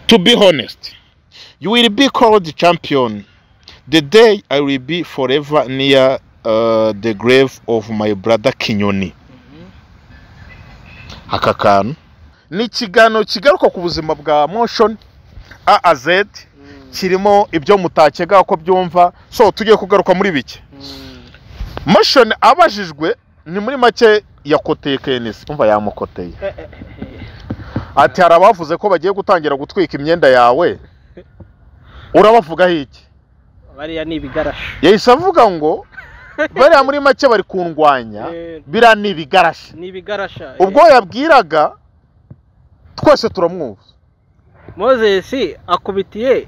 To be honest, you will be called champion the day I will be forever near the grave of my brother Kinyoni. Aka kantu ni ikiganiro kigaruka ku buzima bwa motion A a Z, kirimo ibyo mutakega ko byumva, so tugiye kugaruka muri bike. Motion abajijwe ni muri make yakoteye Kenisi, umva yamukoteye. Ati harabavuze ko bagiye gutangira gutwika imyenda yawe, urabavuga iki? Bariya ni ibigarashi. Yahise avuga ngo bariya muri make bari kundwanya, bira ni ibigarashi. Ni ibigarasha. Ubwo yabwiraga twese turamwumva. Moses akubitiye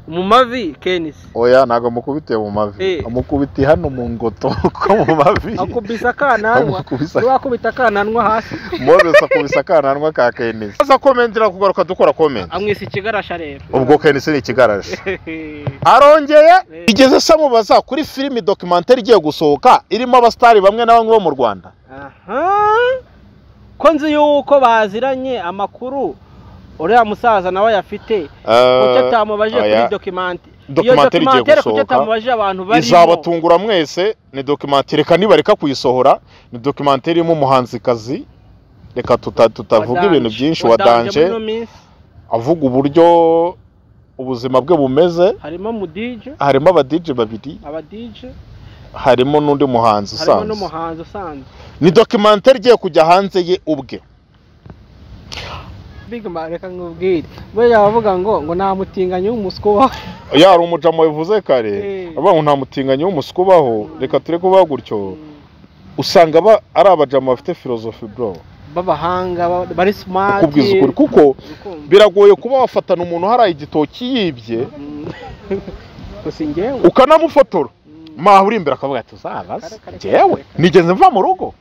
mu mavi Kenisi. Oya nago mukubitiye mu mavi. Amukubitiye hano mu ngoto ko mu mavi. Akubisa kananwa. Wakubita kananwa hasi. Moses akubisa kananwa ka Kenisi. Aza komentira kugaruka dukora comment. Amwise ikigarasha rero. Ubwo Kenisi ni ikigarasha. Arongeye igeze samubaza kuri film documentaire igiye gusohoka irimo abastari bamwe na bamwe bo mu Rwanda. Ko nzi yuko baziranye amakuru uriya musaza nawe yafite kuko tamubaje kuri documentaire igiye gusohoka tamubaje abantu bari izabatungura mwese. Ni documentaire kandi bareka kuyisohora, ni documentaire irimo umuhanzikazi, reka tutavuga ibintu byinshi wadanje avuga uburyo ubuzima bwe bumeze. Harimo mu DJ, harimo aba DJ babiri, aba DJ, harimo n'undi muhanzi usanzwe, harimo n'umuhanzi usanzwe. Ni documentaire igiye kujya hanze ye ubwe. Big man reka ngubwire we yavuga ngo nta mutinganye w'umuskubaho. Yari umujamo bivuze kare abantu nta mutinganye w'umuskubaho. Reka ture kuba gutyo usanga ari abajama bafite philosophy bro, babahanga bari smart, kubwiza ukuri kuko biragoye kuba wafatana umuntu hari igitoki yibye kusingewe ukanamufotora mahuri imbere akavuga ati uzabaza jewe nigeze mva mu rugo.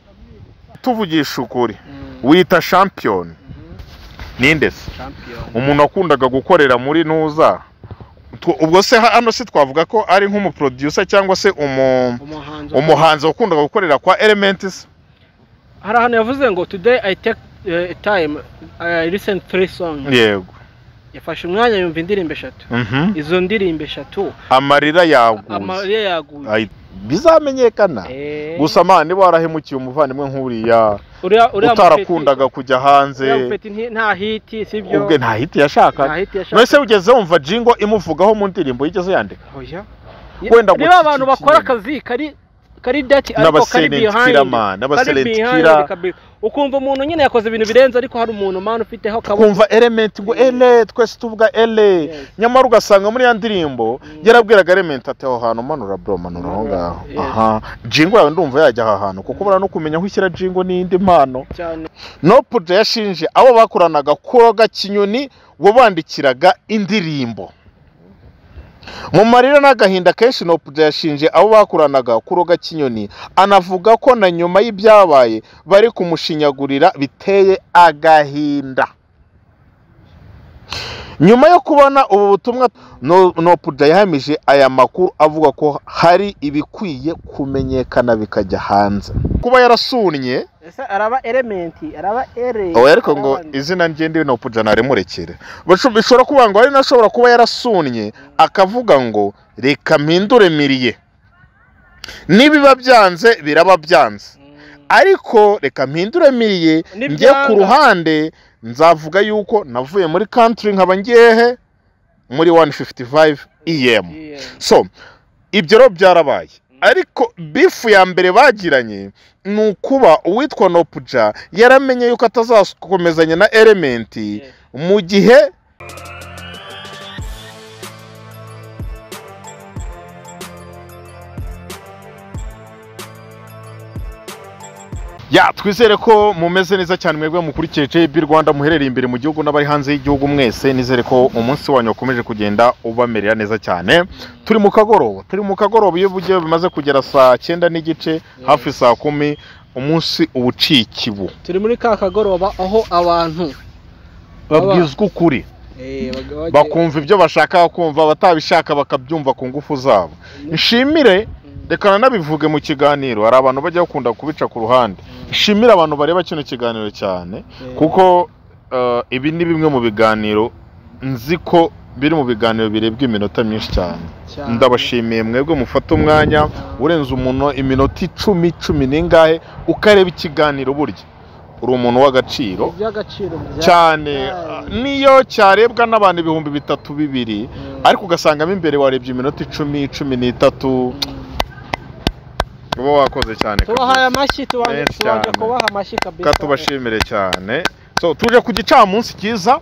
Tuvugisha ukuri wita champion ninde se? Umuntu akundaga gukorera muri nuza. Ubwo se hano se twavuga ko ari nk'umuproducer cyangwa se umuhanzi wakundaga gukorera kwa Elements. Hari hano yavuze ngo today I take time I listen 3 songs. Yego. Yafashe umwanya yumva indirimbo 3. Izo ndirimbo 3 amarira yaguye. Bizamenyekana. Gusa mani barahemukiye umuvandimwe nk'uriya utarakundaga kujya hanze. Nta hiti sibyo. Ubwe nta hiti yashaka. Mwese ugeze wumva jingo imuvugaho mu ndirimbo yigeze yandika. Oya. Wenda ngo abantu bakora akazi kari dati ariko kari behind. Ukumva umuntu nyine yakoze ibintu birenze ariko hari umuntu man ufiteho kabone. Kumva element ngo twese tuvuga nyamara ugasanga muri ya ndirimbo yarabwiraga element ati aho hantu manura bro manura aho ngaho. Aha jingo yawe ndumva yajya aha hantu kuko bara no kumenya kwishyira jingo n'indi mpano. No Puja yashinje abo bakoranaga kuroga Kinyoni bo bandikiraga indirimbo. Mu marira n'agahinda kenshi no Puja yashinje abo bakoranaga kuroga Kinyoni, anavuga ko na nyuma y'ibyabaye bari kumushinyagurira biteye agahinda. Nyuma yo kubona ubu butumwa no Puja yahamije aya makuru avuga ko hari ibikwiye kumenyekana bikajya hanze. Kuba yarasunye ese araba Element araba ariko ngo izina ngende no Puja naremurekere. Bishobora kuba ngo ari nashobora kuba yarasunye akavuga ngo reka mpindure miriye. Nibiba byanze biraba byanze. Ariko reka mpindure miriye njye ku ruhande nzavuga yuko navuye muri country nkaba ngiyehe muri 155 EM. So ibyo ro byarabaye. Ariko bifu ya mbere bagiranye nukuba uwitwa no Puja yaramenye yuko atazakomezanya na Element mu gihe twizere ko mumeze neza cyane mwebwe mukurikiye Rwanda muherereye imbere mu gihugu n'abari hanze y'igihugu mwese. Nizere ko umunsi wanyu ukomeje kugenda ubamerera neza cyane. Turi mu kagoroba iyo bugiye bimaze kugera saa 9 n'igice hafi saa 10 umunsi ubucikibu. Turi muri ka kagoroba aho abantu babwizwa ukuri bakumva ibyo bashaka kumva, batabishaka bakabyumva ku ngufu zabo. Nshimire reka nabivuge mu kiganiro, hari abantu bajya bakunda kubica ku ruhande. Nshimira abantu bareba kino kiganiro cyane kuko ibi ni bimwe mu biganiro nzi ko biri mu biganiro birebwa iminota myinshi cyane. Ndabashimiye mwebwe mufata umwanya urenze umuntu iminota 10 n'ingahe ukareba ikiganiro burya uri umuntu w'agaciro cyane, niyo cyarebwa n'abantu 3,200 ariko ugasangamo imbere warebye iminota 10-13 uba wakoze cyane. Tubahaye amashyi, tubanje kubaha amashyi kabisa. Katubashimire cyane. So tuje ku gicamunsi cyiza.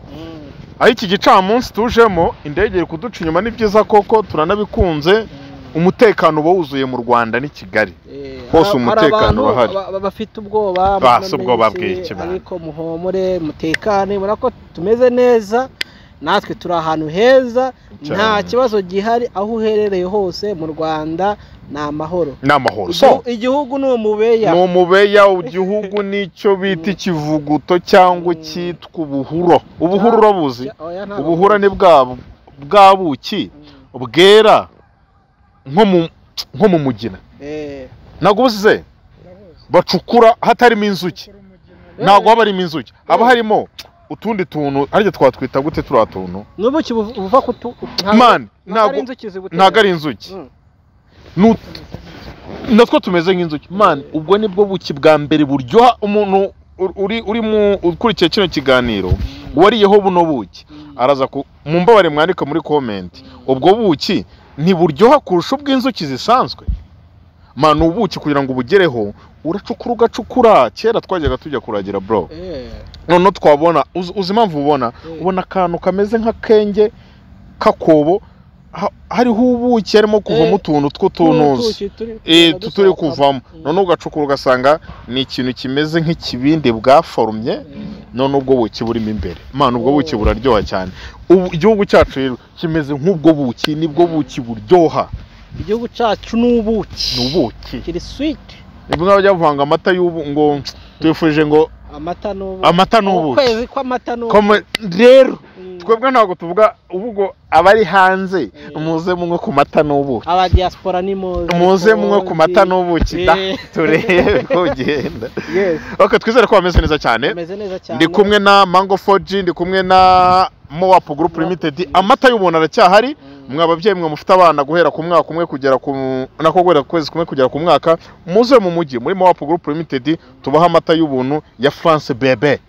Aho iki gicamunsi tujemo indege iri kuduca inyuma, ni byiza koko turanabikunze. Umutekano wuzuye mu Rwanda ni Kigali hose, umutekano urahari. Bafite ubwoba, ubwoba bw'iki ariko muhomore mutekane, murako tumeze neza, natwe turi ahantu heza, nta kibazo gihari. Aho uherereye hose mu Rwanda ni amahoro. So igihugu ni umubeya, igihugu nicyo bita ikivuguto cyangwa cyitwa ubuhuro. Ubuhuro urabuzi? Ubuhura ni bwa buki bwera nko mu mugina. Ntabwo ubuze bacukura hatarimo inzuki, ntabwo haba harimo inzuki, haba harimo utundi tuntu ariko twatwita gute turiya tuntu n'ubuki buva ntabwo ari inzuki, natwo tumeze nk'inzuki man. Ubwo nibwo buki bwa mbere buryoha. Umuntu uri mu ukurikiye kino kiganiro wariyeho buno buki araza mu mbabare mwandika muri comment, ubwo buki ntiburyoha kurusha ubw'inzuki zisanzwe man. Ubuki kugira ngo ubugereho uracukura ugacukura. Kera twajyaga tujya kuragira bro, none twabona uzi impamvu ubona akantu kameze nk'akenge kakobo, hariho ubuki harimo kuvamo utuntu tw'utunuzi turi kuvamo, none ugacukura ugasanga ni ikintu kimeze nk'ikibindi bwaforumye, none ubwo buki burimo imbere man. Ubwo buki buraryoha cyane. Igihugu cyacu rero kimeze nk'ubwo buki, nibwo buki buryoha. Igihugu cyacu n'ubuki kiri sweet. Nibwo bajya bavanga amata y'ubu ngo tuyifuje ngo amata n'ubuki. Kwezi kw'amata n'ubuki rero twebwe ntabwo tuvuga ubwo abari hanze muze mumwe ku mata n'ubuki, aba diaspora ni muze mumwe ku mata n'ubuki da turebe ko genda. Okay, twizere ko bameze neza cyane. Ndi kumwe na Mango 4G, ndi kumwe na Moap Group Limited. Amata y'ubuntu aracyahari. Mwe ababyeyi mwe mufite abana guhera ku mwaka umwe kugera ku kwezi kumwe kugera ku mwaka, muze mu mujyi muri Moap Group Limited tubaha amata y'ubuntu ya France bébé.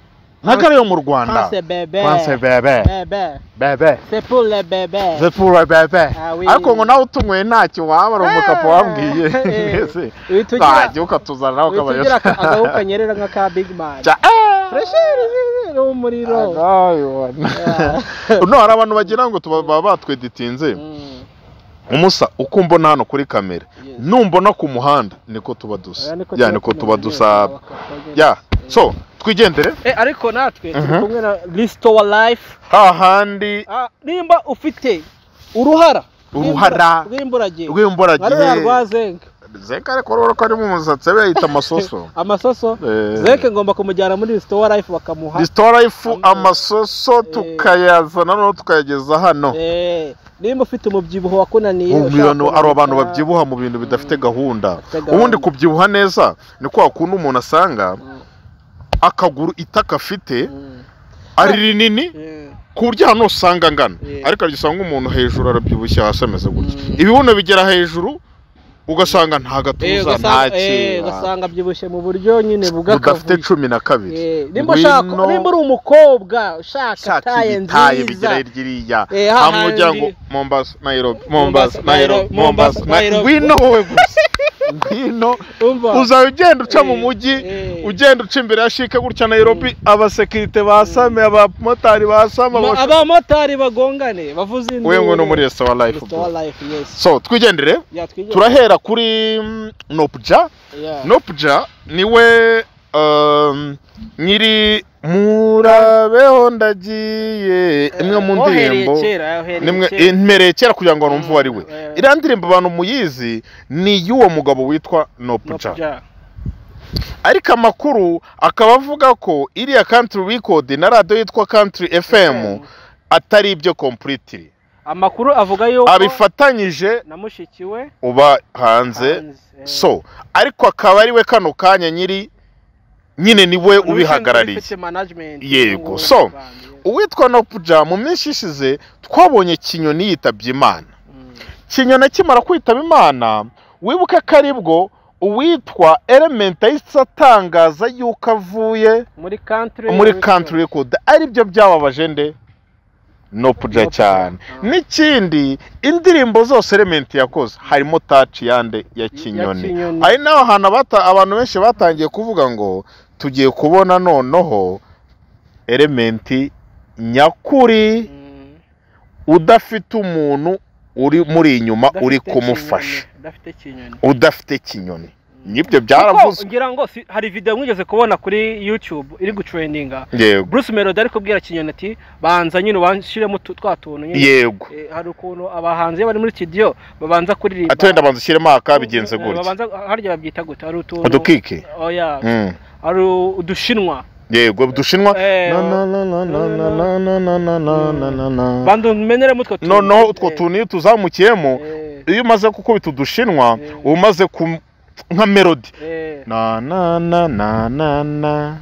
Ntabwo ari yo mu Rwanda. France bébé. C'est pour les bébés. C'est pour les bébés. Ariko ngo nawe utumwe ntacyo waba umukapa wambwiye. Bajye ukatuzana nawe kabaye. Tugira agahu kanyerera nka ka Big Man. Fresher n'umuriro. No, hari abantu bagira ngo tuba batweditinze. Umusa uko mbona hano kuri kamera, numbona ku muhanda niko tuba dusa. Niko tuba dusa. So twigendere. Ariko natwe turi kumwe na Restore Life. Hahandi nimba ufite uruhara rw'imburagihe Zeke ariko ko ari mu musatsi we yita amasoso. Zeke ngomba kumujyana muri Restore Life bakamuha Restore Life amasoso tukayazana no tukayageza hano. Nimba ufite umubyibuho wakunaniye, ari abantu babyibuha mu bintu bidafite gahunda. Ubundi kubyibuha neza ni kwa kuntu umuntu asanga akaguru itaka afite ari rinini ku buryo hano usanga ngana, ariko agisanga umuntu hejuru arabyibushye hasi ameze gutya. Ibibuno bigera hejuru ugasanga nta gatuza ntaki, ugasanga byibushye mu buryo nyine budafite 12. Nimba uri umukobwa ushaka taye nziza ryiriya hamujya ngo Mombasa ngwino wowe gusa ngwino uzaye ugenda uca mu mujyi, ugenda uca imbere ya shike gutya Nairobi, abasekirite basame, abamotari basama, abamotari bagongane bavuze induru. Wewe ngo no muri Restore Life. So twigendere, turahera kuri Nopja. Nopja niwe nyiri murabeho ndagiye, imwe mu ndirimbo nimwe kera kugira ngo numve ari we. Iriya ndirimbo abantu muyizi ni y'uwo mugabo witwa Nopja. Ariko amakuru akaba avuga ko iriya country record na radio yitwa Country FM atari ibyo completely. Amakuru avuga yuko abifatanyije na mushikiwe uba hanze. So ariko akaba ari we kano kanya nyine niwe ubihagarariye. Yego. So uwitwa Nopuja mu minsi ishize twabonye Kinyoni yitabye Imana. Kinyoni akimara kwitaba Imana, wibuke ko aribwo uwitwa Element ahise atangaza yuko avuye muri country record. Aribyo byababaje nde? Nopuja cyane. N'ikindi, indirimbo zose Element yakoze harimo touch yande ya Kinyoni. Ari naho hantu abantu benshi batangiye kuvuga ngo tugiye kubona noneho Element nyakuri udafite umuntu uri muri inyuma uri kumufasha, udafite Kinyoni. Nibyo byaravuzwe. Ngira ngo hari video mwigeze kubona kuri YouTube iri gutrendinga. Bruce Melody ari kubwira Kinyoni ati banza nyine ubanshiremo twatuntu nyine. Yego. Hari ukuntu abahanzi bari muri studio babanza kuririmba. Atwenda banza ushyiremo aka bigenze gutya. Babanza harya babyita gute? Hari utuntu. Udukike. Oya. Hari udushinwa. Yego udushinwa. Bando menere mutwo tuntu. No utwo tuntu tuzamukiyemo iyo umaze gukubita udushinwa umaze nka melody na na na na na na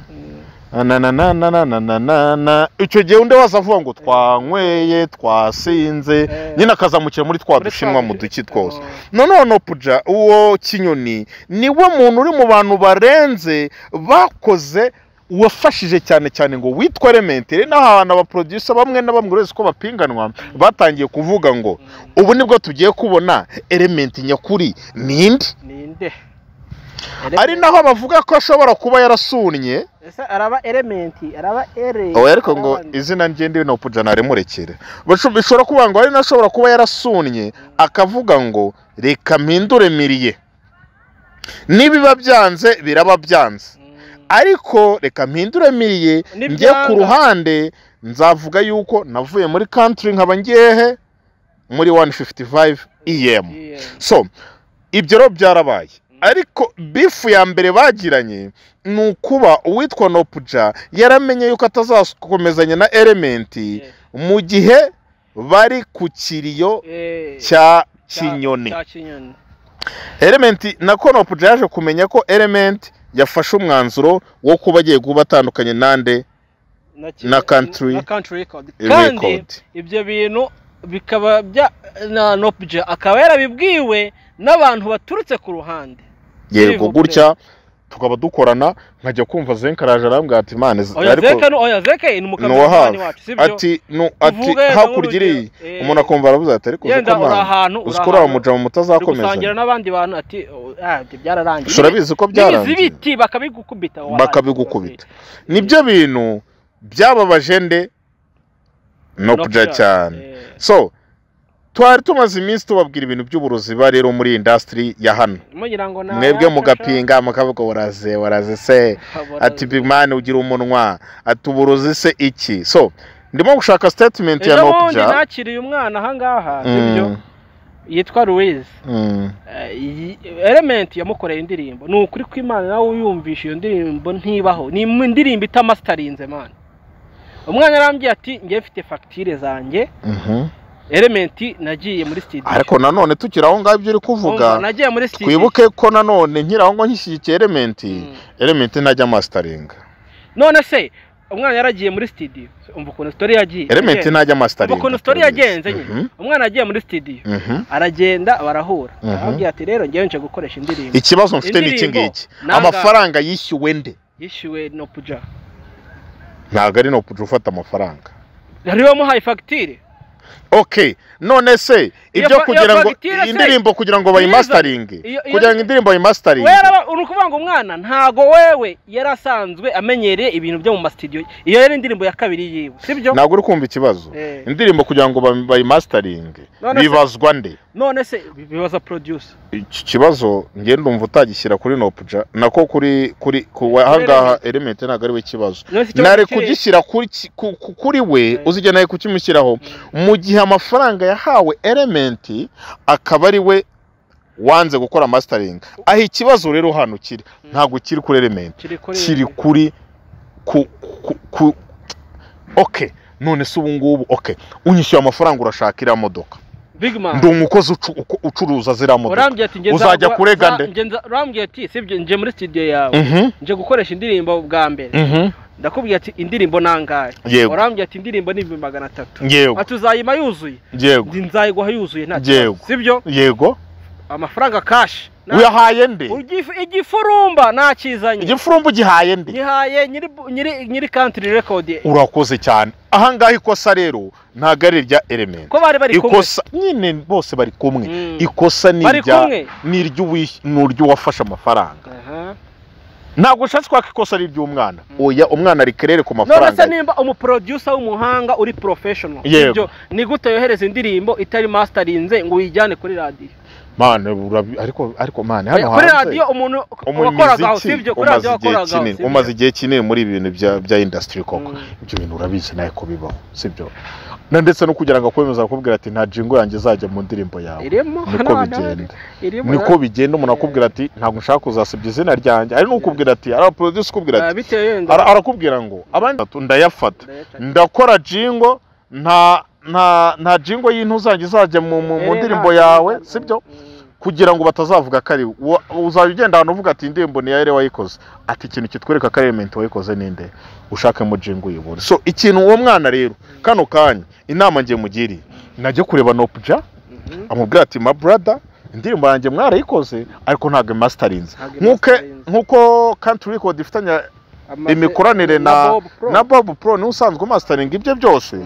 na na na na na na na icyo gihe undi wazavuga ngo twanyweye twasinze nyine akazamukira muri twa dushinwa mu duki twose. Noneho Nopuja uwo Kinyoni niwe muntu uri mu bantu barenze bakoze wafashije cyane cyane ngo witwa Element. N'ahantu aba producer bamwe na bamwe uretse ko bapinganwa batangiye kuvuga ngo ubu nibwo tugiye kubona Element nyakuri ninde. Ari naho bavuga ko ashobora kuba yarasunnye. Ese araba Element, araba ere. Ariko ngo izina ngende Nopuja naremurekere. Bishobora kuba ngo ari nashobora kuba yarasunnye akavuga ngo reka mpindure miriye. Niba byanze biraba byanze. Ariko reka mpindure miriye njye ku ruhande nzavuga yuko navuye muri country nkaba ngiyehe muri 155 EM. So ibyo ro byarabaye. Ariko bifu ya mbere bagiranye nukuba uwitwa Nopuja yaramenye yuko atazakomezanya na Element mu gihe bari ku kiriyo cya Kinyoni. Element nako Nopuja yaje kumenya ko Element yafashe umwanzuro wo kuba agiye kuba atandukanye nande na country record. Kandi ibyo bintu bikaba bya Nopuja akaba yarabibwiwe n'abantu baturutse ku ruhande. Yego gutya tukaba dukorana nkajya kumva Zenkaraje arambwira ati Imana ariko Zeke ni mukamani wacu sibyo ati hakurya umuntu akumva aravuze ati ariko uzikora umuja mu mutazakomeza gusangira n'abandi bantu ati byararangiye. Urabizi ko byarangiye ibiti bakabigukubita. Nibyo bintu byababaje nde Nopuja cyane. So twari tumaze iminsi tubabwira ibintu by'uburozi rero muri industry ya hano. Mwebwe mugapinga mukavuga waraze se ati big man ugira umunwa ati uburozi se iki. So ndimo gushaka statement ya Nopuja. Nakiriye umwana aha ngaha sibyo yitwa Louise. Element yamukoreye indirimbo. Ni ukuri kw'Imana nawe uyumvisha iyo ndirimbo ntibaho. Ni indirimbo itamasterinze man. Umwana arambye ati ngiye mfite facture zanjye. Element nagiye muri studio. Ariko nanone tukiraho ngaho ibyo uri kuvuga nagiye muri studio. Twibuke ko nanone nkiraho ngo nkishyikiye Element najya mastering. None se umwana yaragiye muri studio. Umva ukuntu story yagiye. Element najya mastering. Umva ukuntu story yagenze nyine. Umwana agiye muri studio. Aragenda barahura. Arabwira ati rero ngiye nje gukoresha indirimbo. Ikibazo mfite ni iki ngiki. Amafaranga yishyuwe nde? Yishyuwe Nopuja. Ntago ari Nopuja ufata amafaranga. Hariho muhaye facture. Okay, none se ibyo kugira ngo indirimbo kugira ngo bayimastering kugira ngo indirimbo bayimastering wera urukuvuga ngo umwana ntago wewe yarasanzwe amenyereye ibintu byo mu studio. Iyo yari indirimbo ya kabiri yiwe sibyo? Ntago uri kumva ikibazo. Indirimbo kugira ngo bayimastering bibazwa nde? None se bibaza producer. Ikibazo ngiye ndumva utagishyira kuri Nopuja nako kuri hangaha Element ntago ari we kibazo. Nare kugishyira kuri we uzijya naye kukimushyiraho mu gihe amafaranga yahawe Element akaba ari we wanze gukora mastering. Aho ikibazo rero hano kiri ntago kiri kuri Element kiri kuri okay none se ubu ngubu okay unyishyuye amafaranga urashakira modoka ndi umukozi ucuruza zira modoka uzajya kurega nde? Rambye ati sibyo nje muri studio yawe nje gukoresha indirimbo bwa mbere ndakubwiye ati indirimbo nangaye Yego. urambye ati indirimbo ni 300 Yego. ati uzayima yuzuye Yego. ndi nzayiguha yuzuye nta Yego. kibazo sibyo Yego. amafaranga cash uyahaye nde igifurumba nakizanye igifurumba gihaye nde gihaye nyiri country record urakoze cyane aha ngaho ikosa rero ntago ari rya element ko bari kumwe ikosa nyine bose bari kumwe ikosa ni iryo wafashe amafaranga ntabwo ushatse kwaka ikosa ari ry'umwana oya umwana ari kerere ku mafaranga none se nimba umuproducer w'umuhanga uri professional ibyo ni gute yohereza indirimbo itari masterinze ngo uyijyane kuri radio mane ariko mane hano kuri radio umuntu wakoragaho sivyo kuri radio wakoragaho umaze igihe kinini muri ibintu bya industry koko ibyo bintu urabizi naye ko bibaho sivyo ndetse no kugira ngo akwemeza akubwira ati nta jingo yanjye izajya mu ndirimbo yawe niko bigenda umuntu akubwira ati ntabwo nshaka kuzasebya izina ryanjye ari n'ukubwira ati ara producer ukubwira ati arakubwira ngo abandi ndayafata ndakora jingo nta jingo y'intu zanjye izajya mu ndirimbo yawe sibyo kugira ngo batazavuga kari uzajya ugenda ahantu uvuga ati indirimbo ni yare wayikoze ati ikintu kitwereka ko element wayikoze ninde ushake mu jingo uyibone so ikintu uwo mwana rero kano kanya inama ngiye mugiri najye kureba Nopja amubwira ati my brother indirimbo yanjye mwarayikoze ariko ntabwo masterinze nkuko country record ifitanya imikoranire na Bob Pro ni usanzwe mastering ibyo byose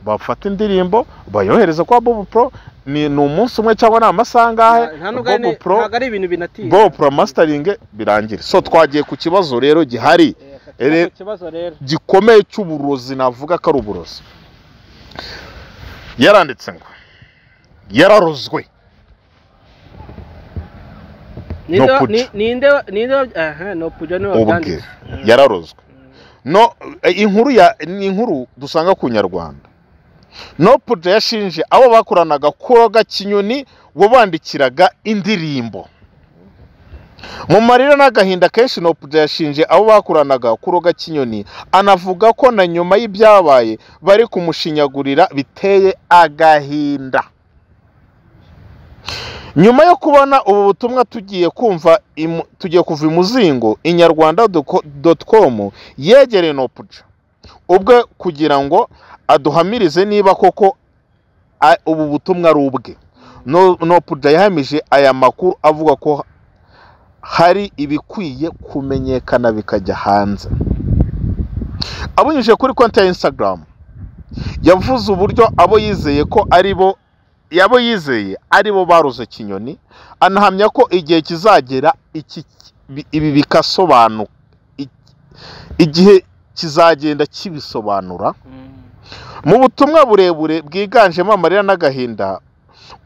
bafata indirimbo bayohereza kwa Bob Pro ni umunsi umwe cyangwa n'amasangahe Bob Pro ntago ari ibintu binatiye Bob Pro mastering birangira so twagiye ku kibazo rero gihari gikomeye cy'uburozi navuga ko ari uburozi yaranditse ngo yararozwe ninde Nopja no byanditse yararozwe no inkuru dusanga ku Nyarwanda Nopja yashinje abo bakoranaga kuroga kinyoni bo bandikiraga indirimbo mu marira n'agahinda kenshi Nopja yashinje abo bakoranaga kuroga kinyoni anavuga ko na nyuma y'ibyabaye bari kumushinyagurira biteye agahinda nyuma yo kubona ubu butumwa tugiye kuva imuzingo inyarwanda.com yegereye Nopja ubwe kugira ngo aduhamirize niba koko ubu butumwa ari ubwe Nopja yahamije aya makuru avuga ko hari ibikwiye kumenyekana bikajya hanze abunyuje kuri konti ya Instagram yavuze uburyo abo yizeye aribo baruze kinyoni anahamya ko igihe kizagera ibi bikasobanuka igihe kizagenda kibisobanura mu butumwa burebure bwiganjemo amarira n'agahinda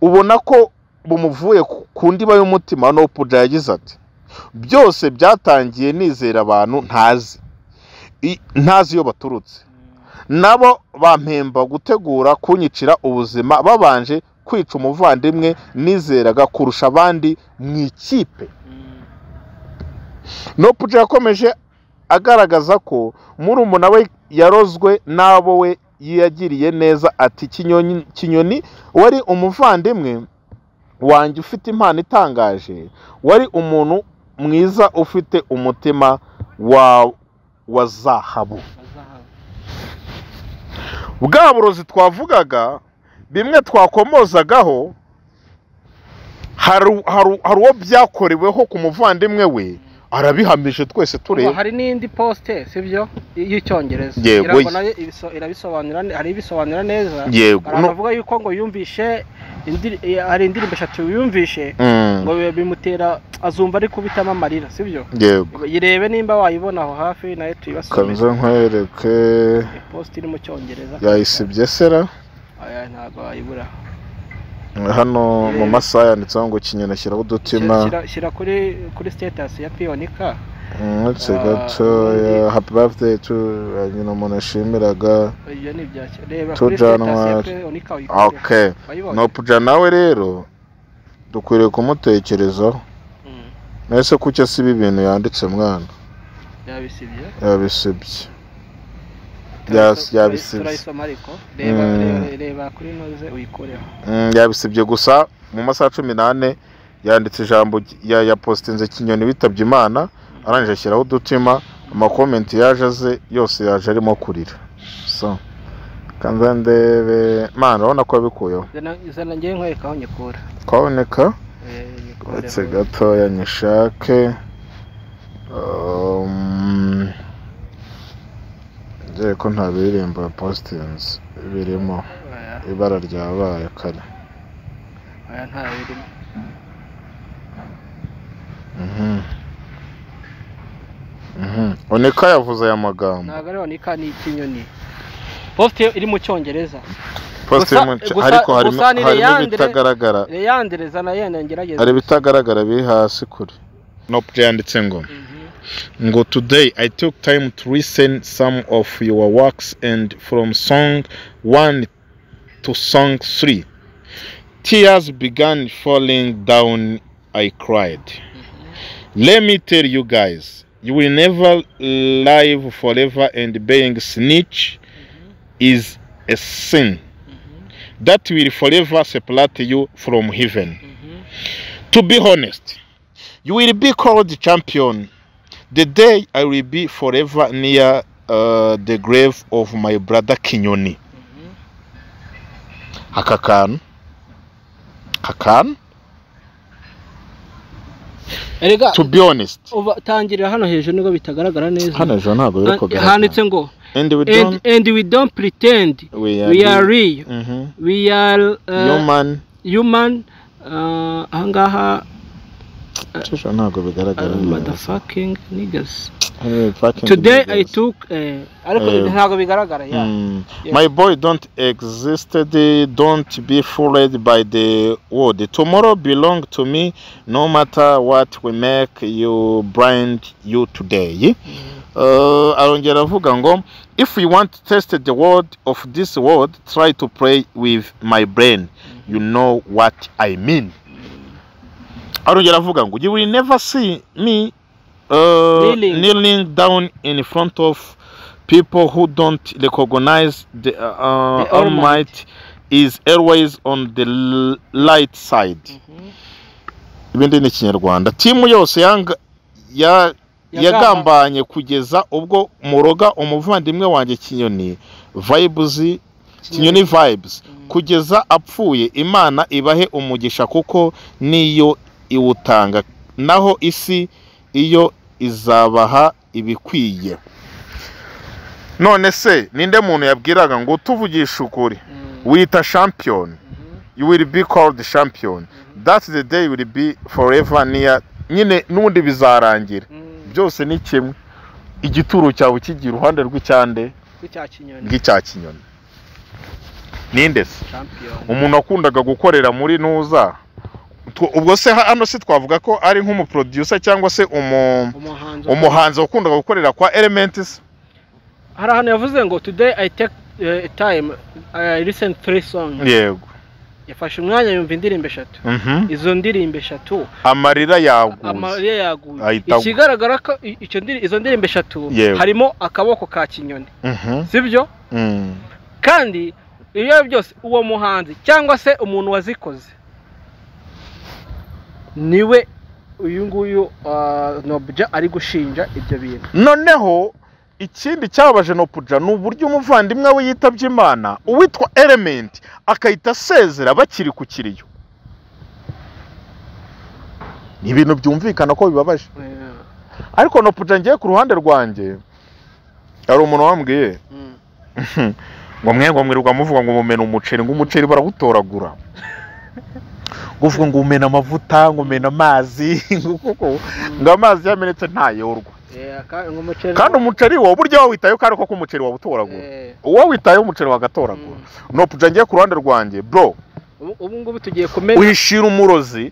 ubona ko bumuvuye ku ndiba y'umutima Nopja yagize ati byose byatangiye nizera abantu ntazi iyo baturutse nabo bampemba gutegura kunyicira ubuzima babanje kwica umuvandimwe nizeraga kurusha abandi mu ikipe Nopja yakomeje agaragaza ko murumuna we yarozwe n'abo we yagiriye neza ati kinyoni wari umuvandimwe wanjye ufite impano itangaje wari umuntu mwiza ufite umutima wa zahabu bwa burozi twavugaga bimwe twakomozagaho hari uwo byakoreweho ku muvandimwe we arabihamije twese tureba hari n'indi poste sivyo y'icyongereza irabisobanura hari ibisobanura neza aravuga yuko ngo yumvishe hari indirimbo 3 yumvishe ngo bimutera azumva ari kubitama amarira sivyo yirebe nimba wayibona aho hafi nayo tuyibasomye kanze nkwereke poste iri mu cyongereza yayisibye sera aya ntago wayibura hano mu masaha yanditseho ngo kinyoni ashyiraho udutima shyira kuri status ya Pionika ndetse gato ya happy birthday to nyina umuntu ashimiraga iyo ni byacyo reba kuri status ya Pionika okay Nopja nawe rero dukwiriye kumutekerezaho nese kucyo sibi ibintu yanditse mwana yabisibye reba kuri noze uyikoreho yabisibye gusa mu masaha 18 yanditse ijambo ya postinze kinyoni bitabye Imana arangije ashyiraho udutima comment yaje aze yose yaje arimo kurira. So kanza ndebe man urabona ko bikuyeho. Izana ngiye nkwereka aho nyikura. Kwaboneka ndetse gatoya nyishake. Ngiye ko nta biririmbo postings birimo ibara ryabaye kare. Aya nta birimo. Oneka yavuze aya magambo. Ntago ari Oneka ni ikinyoni. Post iri mu cyongereza. Post ariko harimo bitagaragara. Yanze zana yenda ngerageza. Hari bitagaragara biri hasi kuri. No byanditse ngo today I took time to listen some of your works and from song 1 to song 3 tears began falling down. I cried. Let me tell you guys, you will never live forever, and being snitch is a sin that will forever separate you from heaven. To be honest, you will be called champion the day I will be forever near the grave of my brother Kinyoni. Hakakan. To be honest, tangirira hano hejuru niko bitagaragara neza. Hano hejuru ntago biri kugaragara. Handitse ngo and we don't pretend we are real. We are human. Ahangaha ntago bigaragara. Motherfucking niggas. Today I took ariko ntago bigaragara. My boy, don't existed, don't be fooled by the word. Tomorrow belong to me, no matter what we make you blind you today. Arongera avuga ngo if you want to test the word of this word, try to pray with my brain. You know what I mean. Arongera avuga ngo you will never see me kneeling down in front of people who don't recognize the Almighty is always on the light side. Ibindi ni Kinyarwanda. Timu yose yagambanye kugeza ubwo muroga umuvandimwe wanjye Kinyoni vibes kugeza apfuye. Imana ibahe umugisha kuko niyo iwutanga, naho isi iyo izabaha ibikwiye. None se ninde muntu yabwiraga ngo tuvugisha ukuri wita champion, you will be called champion, that's the day will be forever near. Nyine nundi bizarangira byose ni kimwe. Igituro cyawe kigira uruhande rw'icyande ng'icya Kinyoni. Ninde se umuntu akundaga gukorera muri nuza ubwo se hano se twavuga ko ari nk'umuproducer cyangwa se umuhanzi wakundaga gukorera kwa Elements. Hari hano yavuze ngo today I take time I listen 3 songs. Yego. Yafashe umwanya yumva indirimbo 3. Izo ndirimbo 3 amarira yaguye. Ikigaragara ko izo ndirimbo 3 harimo akaboko ka Kinyoni. Sibyo? Kandi iyo byose uwo muhanzi cyangwa se umuntu wazikoze niwe uyu nguyu Nobuja ari gushinja ibyo bintu. Noneho ikindi cyabaje Nobuja n'uburyo umuvandimwe we yitabye Imana uwitwa Element akahita asezera bakiri ku kiriyo. Ni ibintu byumvikana ko bibabaje. Ariko Nobuja ngiye ku ruhande rwanjye ari umuntu wambwiye ngo mwirirwa muvuga ngo mumena umuceri ngo umuceri barawutoragura. Guvuga ngo umena amavuta ngo umena amazi ngo amazi yamenetse ntayorwa. Kandi umuceri wo buryo wawitayo kandi ko umuceri wawutoragura. Uwo witayo umuceri wagatoragura. Nobuja ngiye ku ruhande rwanjye bro. Ubu ngubu tugiye kumenya uhishira umurozi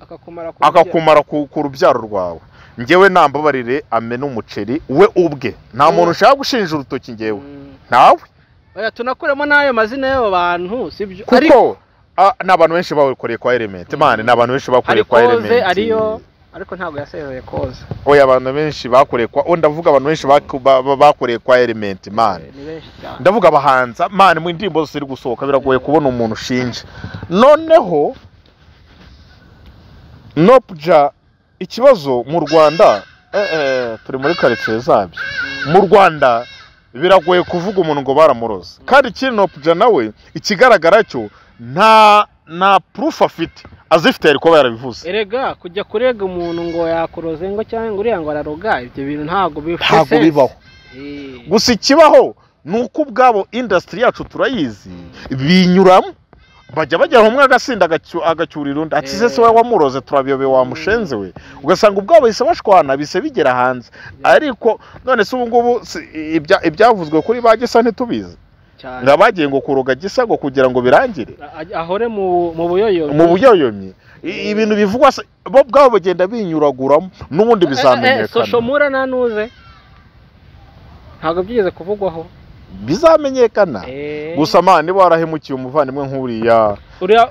akakumara ku rubyaro rwawe. Ngewe nambabarire amena umuceri we ubwe. Nta muntu ushaka gushinja urutoki ngewe. Nawe. Oya tunakuremo nayo mazina y'abo bantu sibyo. Kuko n'abantu benshi bakoreye kwa Element. Imana n'abantu benshi bakoreye kwa Element. Ariyo ariko ntago yasezeye koza. Oya abantu benshi bakoreye kwa ndavuga abantu benshi bakoreye kwa Element Imana. Ndavuga abahanza Imana mu indirimbo zose iri gusohoka biragoye kubona umuntu ushinja. Noneho Nobuja ikibazo mu Rwanda turi muri karitsiye zabyo mu Rwanda biragoye kuvuga umuntu ngo baramuroze kandi ikindi Nopuja nawe ikigaragara cyo nta proof afite azifite ariko yarabivuze erega kujya kurega umuntu ngo yakuroze ngo cyangwa uriya ngo araroga ibyo bintu ntago bibaho gusa ikibaho nuko ubwabo industry yacu turayizi binyuramo bajya umwe agasinda agacyurira undi ati se we wamuroze turabiyobe wamushenze we ugasanga ubwabo bise bashwana bise bigera hanze ariko none se ubu ngubu ibyavuzwe kuri bagisa ntitubizi ngabagiye ngo kuroga gisa ngo kugira ngo birangire ahore mu buyoyomye ibintu bivugwa bo bwabo bagenda binyuraguramo n'ubundi bizamenyekana social mura nanuze ntago byigeze kuvugwaho bizamenyekana gusa man niba warahemukiye umuvandimwe nk'uriya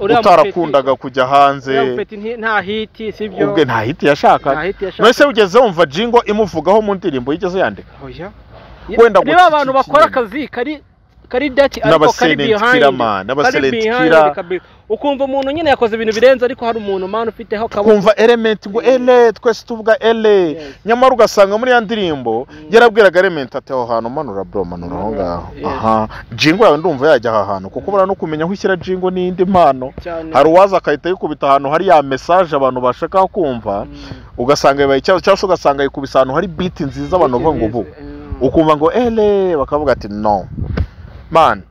utarakundaga kujya hanze nta hiti sibyo ubwe nta hiti yashaka nose ugeze wumva jingo imuvugaho mu ndirimbo yigeze yandika wenda niba abantu bakora akazi kari dati ariko kari behind n'abaselentkira ukumva umuntu nyine yakoze ibintu birenze ariko hari umuntu man ufiteho kaboko kumva element ngo twese tuvuga nyamara ugasanga muri ya ndirimbo yarabwiraga element ati aho hantu manura bro manura aho ngaho jingo yawe ndumva yajya aha hantu kuko ubona no kumenya aho ishyira jingo n'indi mpano hari uwaza akahita yikubita ahantu hari ya message abantu bashaka kumva ugasanga yabaye cyangwa ugasanga yikubisa ahantu hari beat nziza abantu bavuga ngo ukumva ngo bakavuga ati no man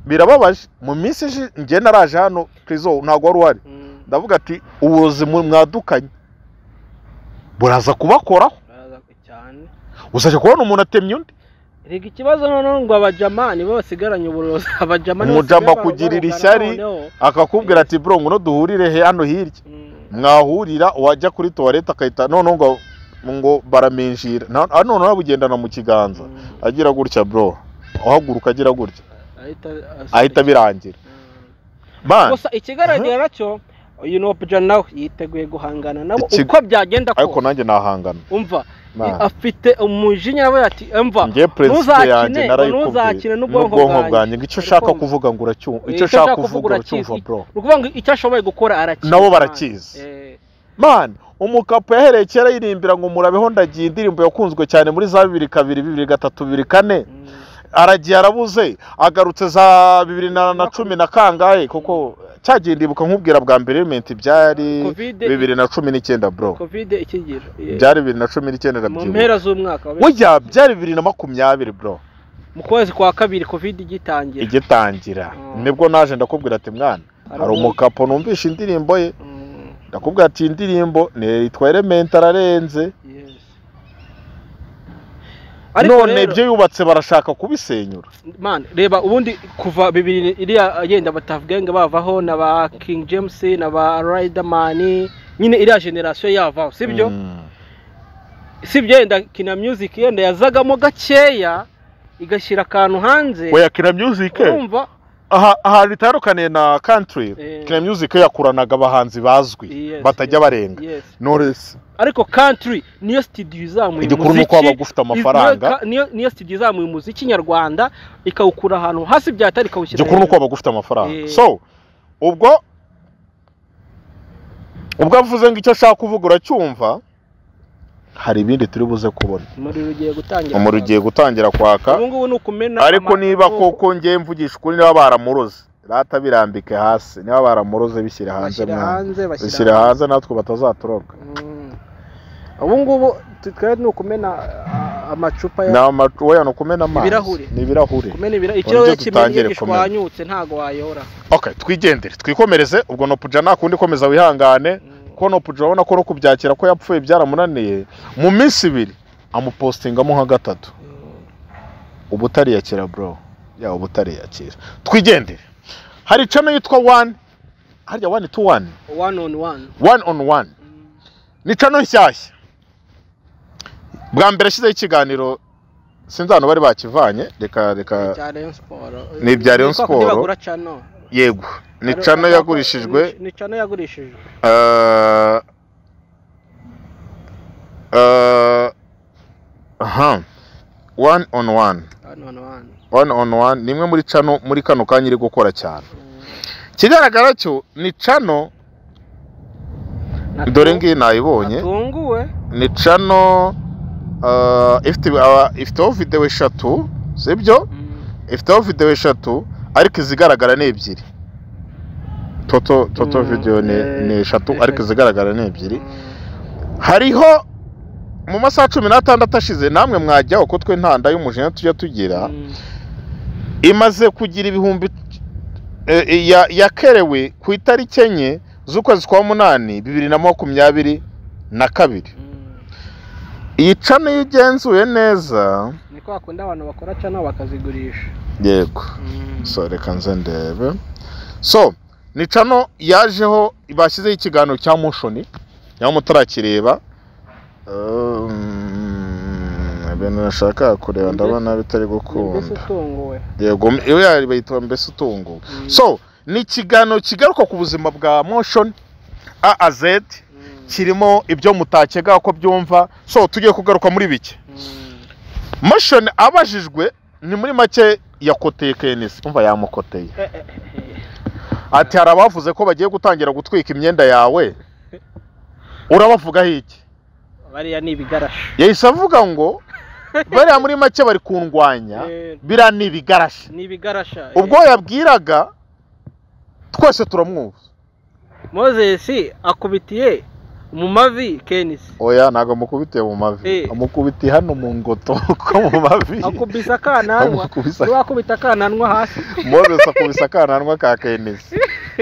birababaje mu minsi ngiye naraje hano Krizo ntago wari uhari ndavuga ati uburozi mwadukanye buraza kubakoraho usaje kubona umuntu atemye undi rega ikibazo none ngo abajama nibo basigaranye uburozi abajama umujamba kugirira ishyari akakubwira ati bro ngo no duhurire hano hirya mwahurira wajya kuri toilette akahita none ngo baramenjira none nabugendana mu kiganza agira gutya bro uhaguruka agira gutya ahita birangira gusa ikigaragara nacyo uyu Nopuja nawe yiteguye guhangana nabo uko byagenda ko ariko nanjye nahangana umva afite umujinya nawe ati umva ntuzakine n'ubwonko bwanjye icyo ushaka kuvuga ngo uracyumva icyo ushaka kuvuga uracyumva bro ukuvuga ngo icyo ashoboye gukora arakizi nabo barakizi man umukapo yahereye kera yirimbira ngo murabeho ndagiye indirimbo yakunzwe cyane muri za 2002 2003 2004 aragiye arabuze agarutse za 2010 na kangahe kuko cyagiye ndibuka nkubwira bwa mbere remit byari 2019 bro covid ikigira byari 2019 mu mpera z'umwaka wajya byari 2020 bro mu kwezi kwa kabiri covid igitangira nibwo naje ndakubwira ati mwana hari umukapo numvisha indirimbo ye ndakubwira ati indirimbo nitwa remit ararenze none ibyo yubatse barashaka kubisenyura man reba ubundi kuva 2000 iriya yenda batavuga ngo bavaho na ba King James na ba Riderman nyine iriya generation yavaho sibyo yenda kina music yenda yazagamo gakeya igashira akantu hanze oya kina music urumva aha bitandukaniye na country kina music yakuranaga abahanzi bazwi batajya barenga Knowless ariko country niyo studio izamuye igikuru nuko abagufite amafaranga niyo studio izamuye umuziki nyarwanda ikawukura ahantu hasi byatari kawushyira igikuru nuko abagufite amafaranga so ubwo avuze ngo icyo ashaka kuvuga uracyumva hari ibindi turi buze kubona umuriro ugiye gutangira kwaka ariko niba koko ngiye mvugisha ukuri niba baramuroze rata birambike hasi niba baramuroze bishyire hanze natwe batazatoroka ubu ngubu twari nukumena amacupa oya nukumena amazi ni ibirahure ikirahure kimenye gishwanyutse ntago wayora okay twigendere twikomereze ubwo Nopuja nakundi komeza wihangane ko Nopuja urabona ko no kubyakira ko yapfuye byaramunaniye mu minsi 2 amupostingamo nka gatatu ubutari yakira bro ubutari yakira twigendere hari channel yitwa 1 harya 1 to 1 1 on 1 ni channel nshyashya bwa mbere shize ikiganiro sinzi hano bari bakivanye reka ni ibya Rayon Sport yego ni channel yagurishijwe ni channel yagurishijwe 1 on 1 nimwe muri channel muri kano kanya iri gukora cyane kigaragara cyo ni channel dore ngiyi nayibonye natunguwe ni channel ifiteho video 3 sibyo ifiteho video 3 ariko izigaragara ni ebyiri toto video ni 3 ariko izigaragara ni ebyiri hariho mu masaha 16 ashize namwe mwajyaho ko twe ntanda y'umujinya tujya tugira imaze kugira ibihumbi yakerewe ku itariki enye z'ukwezi kwa 8 2022 iyi cana iyo ugenzuye neza niko akunda abantu bakora cana bakazigurisha yego so reka nze ndebe so ni cano yajeho bashyizeho ikiganiro cya motion yaho mutarakireba ibintu nashaka kureba ndabona bitari gukunda yego iyo yari bayitwa mbese utunguwe so ni ikiganiro kigaruka ku buzima bwa motion A a Z kirimo ibyo mutakega ko byumva so tugiye kugaruka muri bike motion abajijwe ni muri make yakoteye Kenisi umva yamukoteye ati harabavuze ko bagiye gutangira gutwika imyenda yawe urabavugaho iki bariya ni ibigarasha yahise avuga ngo bariya muri make bari kundwanya bira ni ibigarasha ubwo yabwiraga twese turamwumva Moses akubitiye mu mavi Kenisi oya nago amukubitiye mu mavi amukubitiye hano mu ngoto ko mu mavi akubisa kananwa wakubita kananwa hasi Moses akubisa kananwa ka Kenisi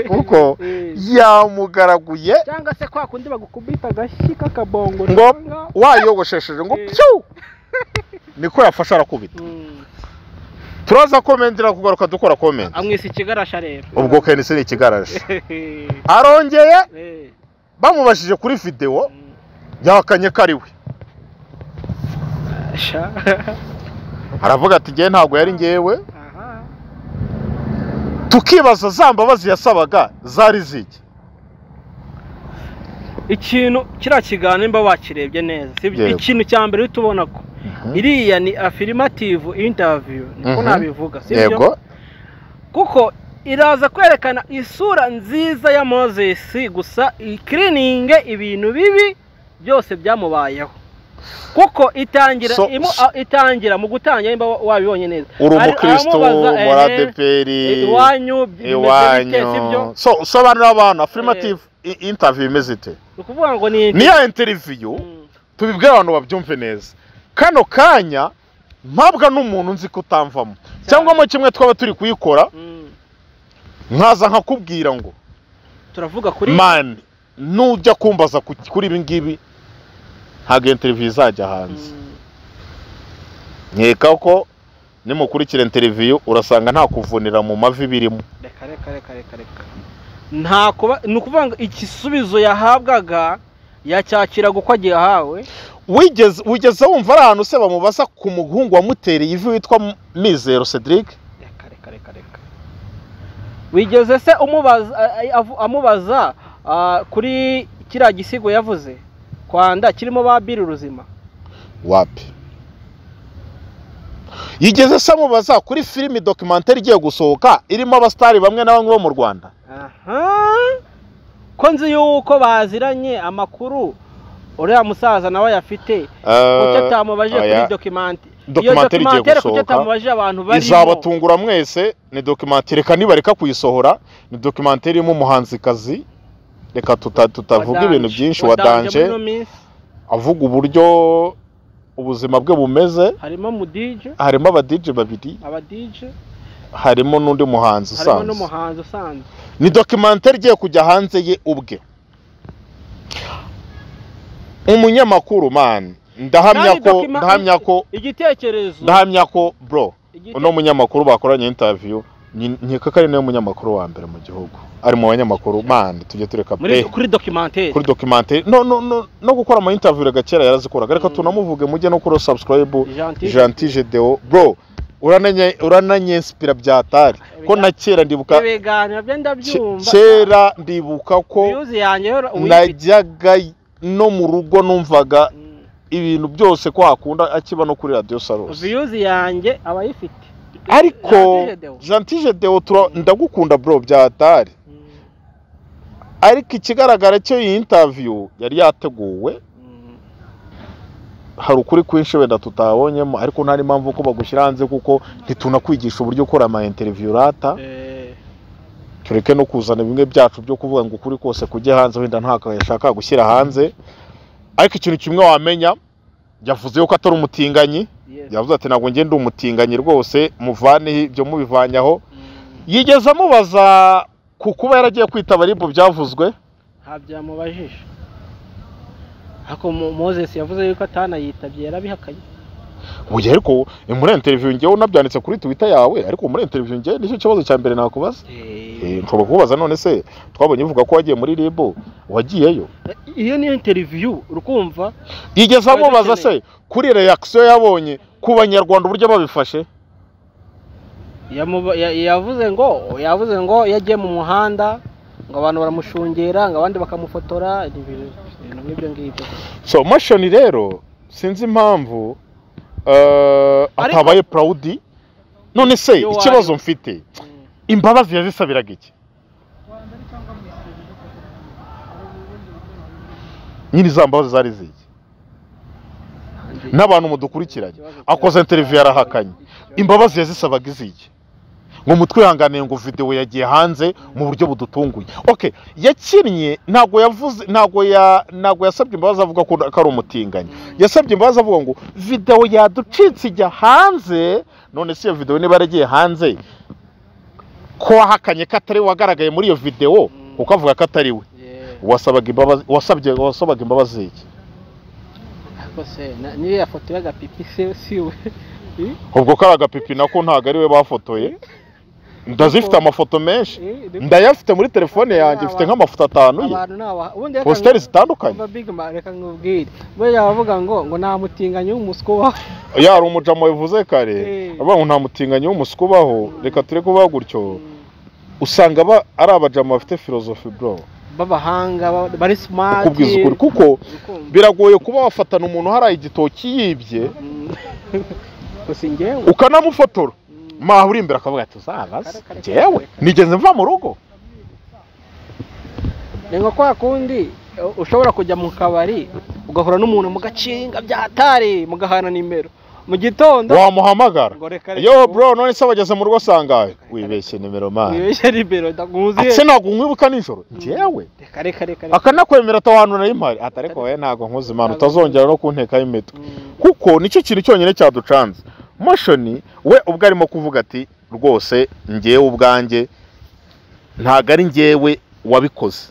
kuko yamugaraguye cyangwa se kwa kundi bagukubita gashika kabongo ngo wayogoshesheje ngo pyu niko yafasha arakubita turaza komendera kugaruka dukora comment amwise ikigarasha rero ubwo Kenisi ni ikigarasha arongeye bamubashije kuri video yakanye kariwe aravuga ati ngiye ntago yari ngewe tukibaza zambabazi yasabaga zari ziki ikintu kira kigana imba wakirebye neza sibyo ikintu cya mbere tubona ko iriya ni affirmative interview niko nabivuga sibyo kuko iraza kwerekana isura nziza ya Moses gusa cleaning ibintu bibi byose byamubayeho kuko itangira mu gutangira imba wabibonye neza uri umukristo muradeperi iwanyu so sobanura abantu affirmative interview imeze ite ukuvuga ngo ni ya interview tubibwira abantu babyumve neza kano kanya mpabwa n'umuntu nzi kutamvamo cyangwa mu kimwe twaba turi kuyikora nkaza nkakubwira ngo turavuga kuri man nujya kumbaza kuri ibi ngibi ntago interview izajya hanze nkeka ko nimukurikira interview urasanga nta kuvunira mu mavi birimo reka nta kuba nukuvuga ngo ikisubizo yahabwaga yacyakira guko agiye hawe wigeze wumva ari ahantu se bamubaza ku muhungu wamutereye ivi witwa Mizero Cedric reka wigeze se amubaza kuri kiriya gisigo yavuze kwanda kirimo babiri uruzima wapi yigeze se amubaza kuri filimi documentaire igiye gusohoka irimo abastari bamwe na bamwe bo mu Rwanda ko nzi yuko baziranye amakuru uriya musaza nawe yafite kuko atamubaje kuri documentaire igiye gusohoka izabatungura mwese ni documentaire reka nibareka kuyisohora ni documentaire irimo umuhanzikazi reka tutavuga ibintu byinshi wa danje avuga uburyo ubuzima bwe bumeze harimo aba DJ babiri harimo n'undi muhanzi usanzwe ni documentaire igiye kujya hanze ye ubwe umunyamakuru man ndahamya ko igitekerezo bro uno munyamakuru bakoranye interview nkeka ko ari nawe munyamakuru wa mbere mu gihugu ari mu banyamakuru man tujye tureka kuri documentaire no gukora ama interview gakera yarazikora reka tunamuvuge mujye no kuri subscribe Gentil Deo bro urananye inspira byatari ko na kera ndibuka kera ndibuka ko najyaga no mu rugo numvaga ibintu byose ko akunda akiba no kuri radio Saros views yanjye abayifite ariko Gentil Deo ndagukunda bro byatari ariko ikigaragara cyo iyi interview yari yateguwe hari ukuri kwinshi wenda tutabonyemo ariko ntari mpamvu ko bagushyira hanze kuko ntitunakwigisha uburyo ukora ama interview rata tureke no kuzana bimwe byacu byo kuvuga ngo ukuri kose kujye hanze wenda ntaka yashaka gushyira hanze ariko ikintu kimwe wamenya yavuze yuko atari umutinganyi yavuze ati ntabwo ngende umutinganyi rwose muvane ibyo mubivanyaho yigeze amubaza ku kuba yaragiye kwitaba ribu byavuzwe ntabyamubajije ariko Moses yavuze yuko atanayitabye yarabihakanye Oya ariko muri interview ngewe unabyanditse kuri Twitter yawe ariko muri interview ngewe nicyo kibazo cya mbere nakubaza nshobora kubaza none se twabonye uvuga ko wagiye muri ribu wagiyeyo iyo ni interview urukumva yigeze amubaza se kuri reaction yabonye ku banyarwanda uburyo babifashe yavuze ngo yagiye mu muhanda ngo abantu baramushungera ngo abandi bakamufotora ibintu nk'ibyo ngibyo so motion rero sinzi impamvu atabaye proud none se ikibazo mfite imbabazi yazisabiraga iki nyine za mbabazi zari ziki n'abantu mudukurikiranye akoze interview yarahakanye imbabazi yazisabaga iziki ngo mutwihanganiye ngo video yagiye hanze mu buryo budutunguye okay yakinnye ntago yasabye imbabazi avuga ko ari umutinganyi yasabye imbabazi avuga ngo video yaducitse ijya hanze none se iyo video niba yaragiye hanze ko wahakanye ko atari wagaragaye muri iyo video kuko avuga ko atari we wasabaga imbabazi iki kose niyo yafoto y'agapipi si we ubwo kari agapipi nako ntago ari we bafotoye ndazifite amafoto menshi ndayafite muri telefone yanjye mfite nk'amafoto 5 ye posteri zitandukanye reka nkubwire bo yavuga ngo nta mutinganyi w'umuskubaho yari umujamo bivuze kare avuga ngo nta mutinganyi w'umuskubaho reka ture kuba gutyo usanga ari abajamo bafite philosophy bro babahanga bari smart kubwiza ukuri kuko biragoye kuba wafatana umuntu hari igitoki yibye ukanamufotora mahuri imbere akavuga ati uzabaza jewe nigeze mva mu rugo nengo kwa kundi ushobora kujya mu kabari ugahura n'umuntu mugacinga byatari mugahana nimero mu gitondo wamuhamagara yo bro none se bageze mu rugo sangaye wibeshye nimero man wibeshye nimero ndaguzi ase nago nkwibuka nijoro jewe kare akanakwemera tawantu na impari atareko we nago nkuzi man utazongera no kunteka imitwe kuko nicyo kintu cyonyine cyaducanze motion we ubwo arimo kuvuga ati rwose ngewe ubwanjye ntago ari ngewe wabikoze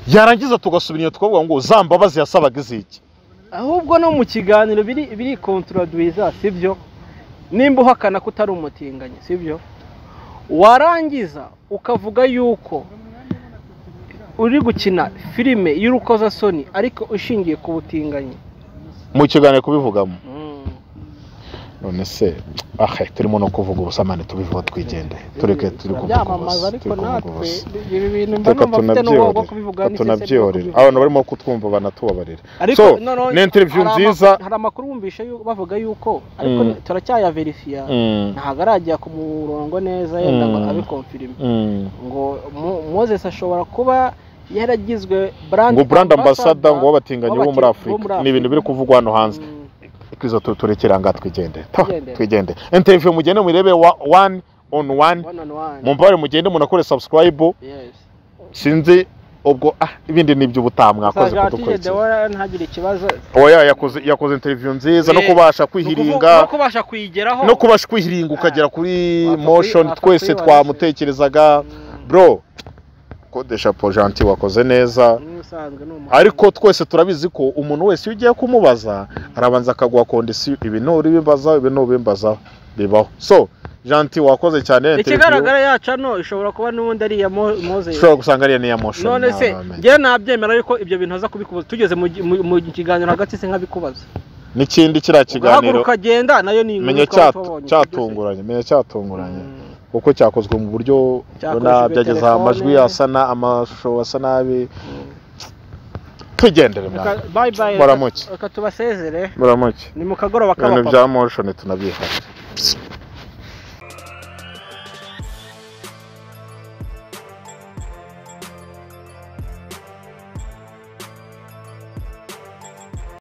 yarangiza tugasubira tukavuga ngo zambabazi yasabaga iziki ahubwo no mu kiganiro biri contradwiza sibyo nimba uhakana ko utari umutinganyi sibyo warangiza ukavuga yuko uri gukina filime y'urukozasoni ariko ushingiye ku butinganyi mu kiganiro kubivugamo none se turimo no kuvuga ubusamane tubivuga twigende tureke turi kuvuga ariko natwe ibi bintu mbona bafite n'ubwo kubivuga tunabyorera abantu barimo kutwumva banatubabarira so ni interview nziza hari amakuru wumvishe bavuga yuko ariko turacyaya verifia ntago arajya ku murongo neza yenda ngo abikonfirme ngo Moses ashobora kuba yaragizwe brand ambassador ngo wabatinganyi bo muri Afrika ni ibintu biri kuvugwa hano hanze kwizo turekera nga twigende interview mugende murebe one on one mumbare mugende munakore subscribe sinzi ubwo ibindi nibyo butamwakoze kudukurikira ntagire ikibazo oya yakoze interview nziza no kubasha kwihiringa no kubasha kuyigeraho no kubasha kwihiringa ukagera kuri motion twese twamutekerezaga bro kodesha pojanti wakoze neza ariko twese turabizi ko umuntu wese ugiye kumubaza arabanza akagwa kondisiyo ibintu bimbaza bibaho so janti wakoze cyane ikigaragara yacano ishobora kuba n'ubundi ari ya Moses ishobora gusanga ari ya motion none se ngiye nabyemera yuko ibyo bintu aza kubikubaza tugeze mu kiganiro hagati se nkabikubaza n'ikindi kira kiganiro ukagenda nayo ni menye cyatunguranye uko cyakozwe mu buryo byageze amajwi asana amashusho asa nabi tugendere bye muramutse akatubasezere muramutse ni mu kagoroba k'abapapa ibintu bya motion tunabyihaye